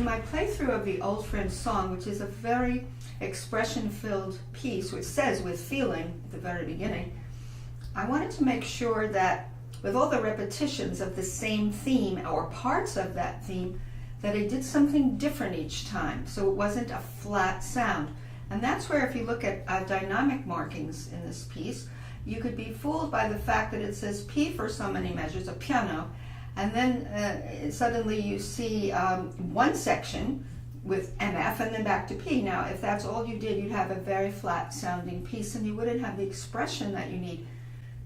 in my playthrough of the Old Friend song, which is a very expression-filled piece, which says with feeling at the very beginning, I wanted to make sure that with all the repetitions of the same theme or parts of that theme, that I did something different each time, so it wasn't a flat sound. And that's where, if you look at dynamic markings in this piece, you could be fooled by the fact that it says P for so many measures, a piano, and then suddenly you see one section with MF and then back to P. Now, if that's all you did, you'd have a very flat sounding piece and you wouldn't have the expression that you need.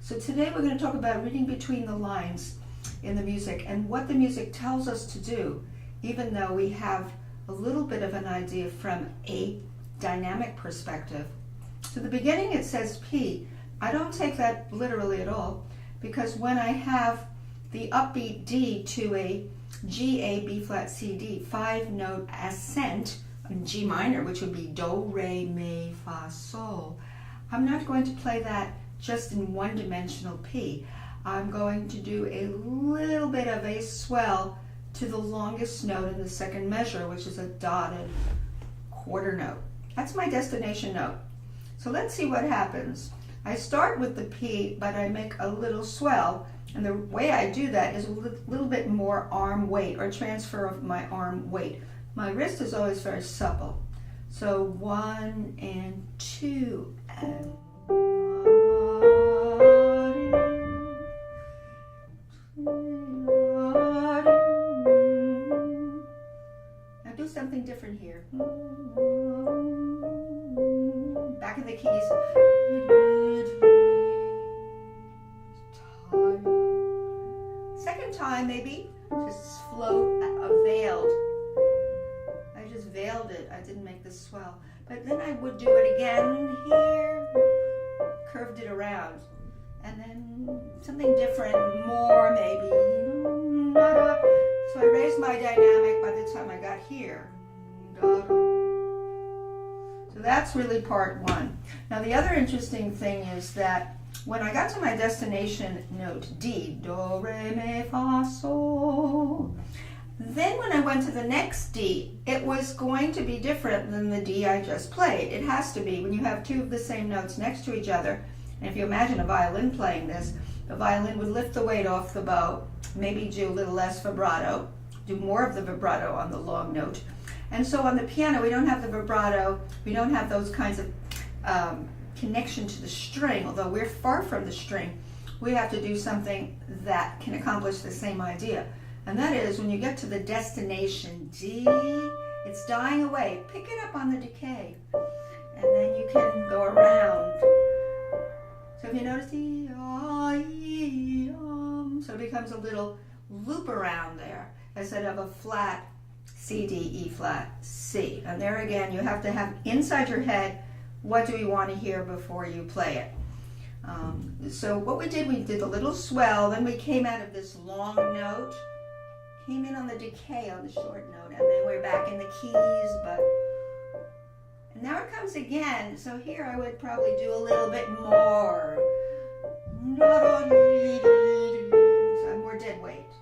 So today we're going to talk about reading between the lines in the music and what the music tells us to do, even though we have a little bit of an idea from a dynamic perspective. So the beginning it says P. I don't take that literally at all, because when I have the upbeat D to a G, A, B flat, C, D, 5-note ascent in G minor, which would be Do, Re, Mi, Fa, Sol, I'm not going to play that just in one-dimensional P. I'm going to do a little bit of a swell to the longest note in the second measure, which is a dotted quarter note. That's my destination note. So let's see what happens. I start with the P, but I make a little swell, and the way I do that is a little bit more arm weight, or transfer of my arm weight. My wrist is always very supple. So 1 and 2 and now do something different here. Back in the keys. Second time, maybe just float veiled. I just veiled it. I didn't make this swell. But then I would do it again here, curved it around, and then something different, more maybe. So I raised my dynamic by the time I got here. So that's really part one. Now the other interesting thing is that when I got to my destination note D, Do, Re, Mi, Fa, Sol, then when I went to the next D, it was going to be different than the D I just played. It has to be when you have two of the same notes next to each other. And if you imagine a violin playing this, the violin would lift the weight off the bow, maybe do a little less vibrato, do more of the vibrato on the long note. And so on the piano, we don't have the vibrato, we don't have those kinds of connection to the string, although we're far from the string. We have to do something that can accomplish the same idea. And that is, when you get to the destination D, it's dying away. Pick it up on the decay. And then you can go around. So if you notice, so it becomes a little loop around there instead of a flat C, D, E flat, C. And there again, you have to have inside your head, what do we want to hear before you play it? So what we did a little swell, then we came out of this long note, came in on the decay on the short note, and then we're back in the keys, and now it comes again. So here I would probably do a little bit more. So I'm more dead weight.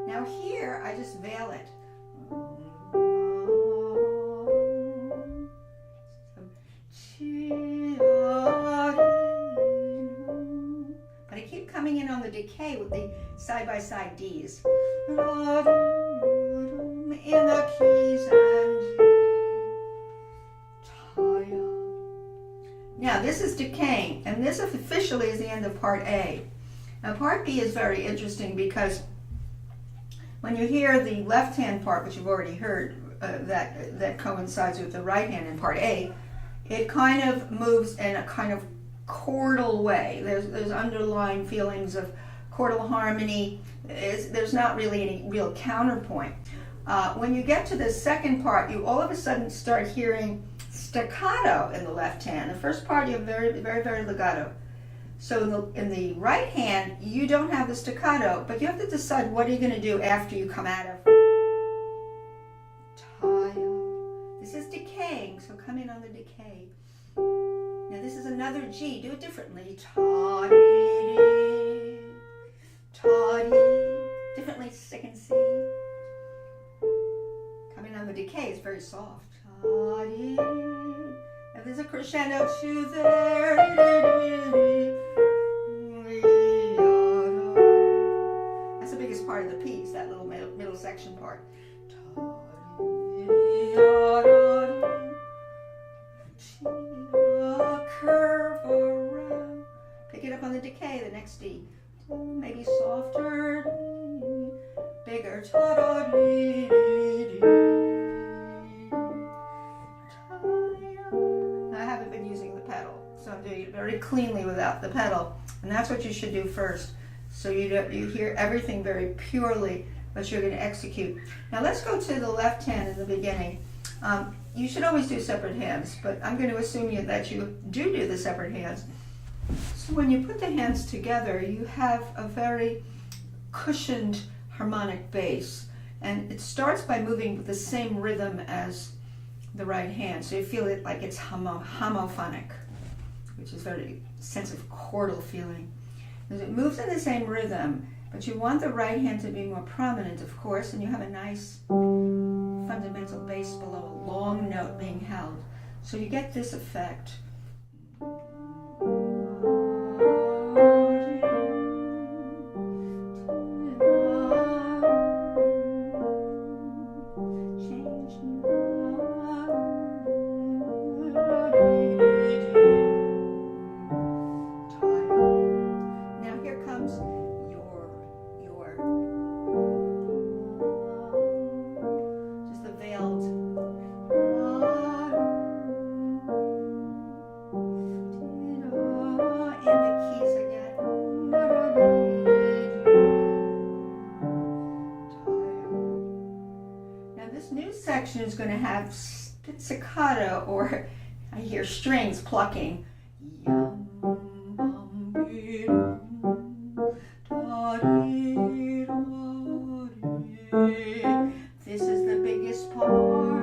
Now here, I just veil it. But I keep coming in on the decay with the side-by-side Ds. In the keys and now this is decaying, and this officially is the end of part A. Now part B is very interesting because when you hear the left-hand part, which you've already heard, that coincides with the right hand in part A, it kind of moves in a kind of chordal way. There's underlying feelings of chordal harmony. There's not really any real counterpoint. When you get to the second part, you all of a sudden start hearing staccato in the left hand. The first part you have very, very, very legato. So in the right hand, you don't have the staccato, but you have to decide what are you going to do after you come out of. This is decaying, so come in on the decay. Now this is another G. Do it differently. Differently, second C. mean, on the decay, it's very soft. And there's a crescendo to there. That's the biggest part of the piece, that little middle section part. Curve around. Pick it up on the decay, the next D. Maybe softer, bigger. I haven't been using the pedal, so I'm doing it very cleanly without the pedal, and that's what you should do first. So you hear everything very purely, but you're going to execute. Now let's go to the left hand in the beginning. You should always do separate hands, but I'm going to assume that you do the separate hands. So when you put the hands together, you have a very cushioned harmonic bass, and it starts by moving with the same rhythm as the right hand, so you feel it like it's homophonic, which is very sense of chordal feeling. It moves in the same rhythm, but you want the right hand to be more prominent, of course, and you have a nice fundamental bass below a long note being held. So you get this effect. Is going to have pizzicato, or I hear strings plucking. This is the biggest part.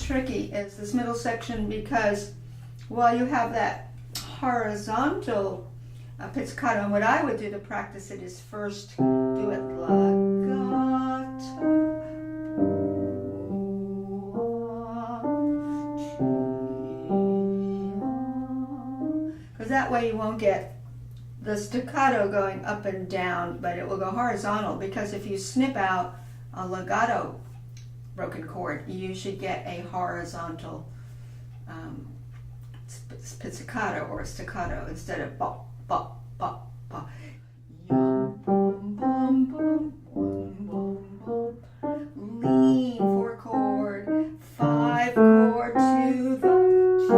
Tricky is this middle section, because while you have that horizontal pizzicato, and what I would do to practice it is first do it legato, because that way you won't get the staccato going up and down, but it will go horizontal, because if you snip out a legato broken chord, you should get a horizontal pizzicato or staccato instead of ba ba ba ba. Lean 4 chord, 5 chord to the G.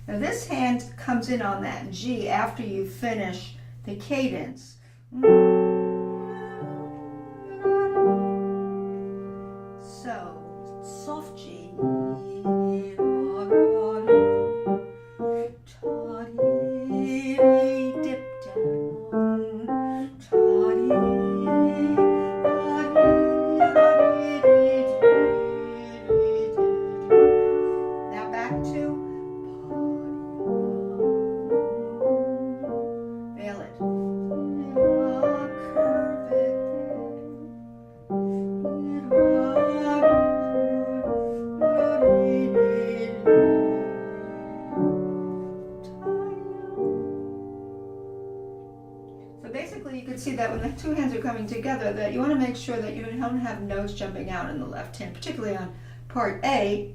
Now this hand comes in on that G after you finish the cadence. Soft G, dip down, now back to veil it, curve it. You can see that when the two hands are coming together, that you want to make sure that you don't have notes jumping out in the left hand, particularly on part A.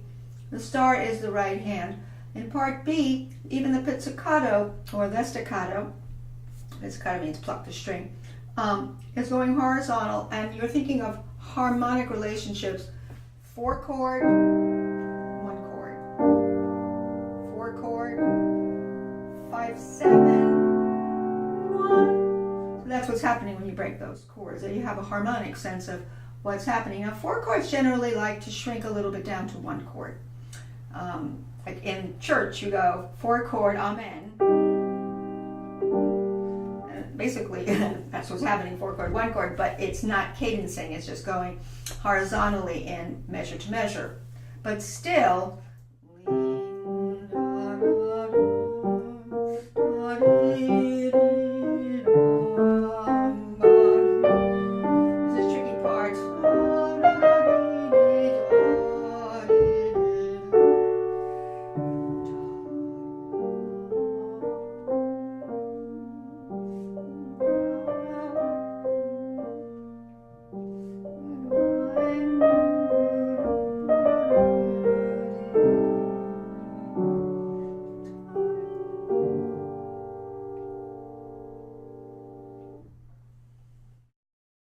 The star is the right hand. In part B, even the pizzicato, or the staccato, pizzicato means pluck the string, is going horizontal, and you're thinking of harmonic relationships. 4 chord, 1 chord, 4 chord, 5, 7, 1. That's what's happening when you break those chords. That you have a harmonic sense of what's happening. Now, four chords generally like to shrink a little bit down to one chord. Like in church, you go four chord, amen. And basically, that's what's happening, four chord, one chord, but it's not cadencing, it's just going horizontally in measure to measure. But still,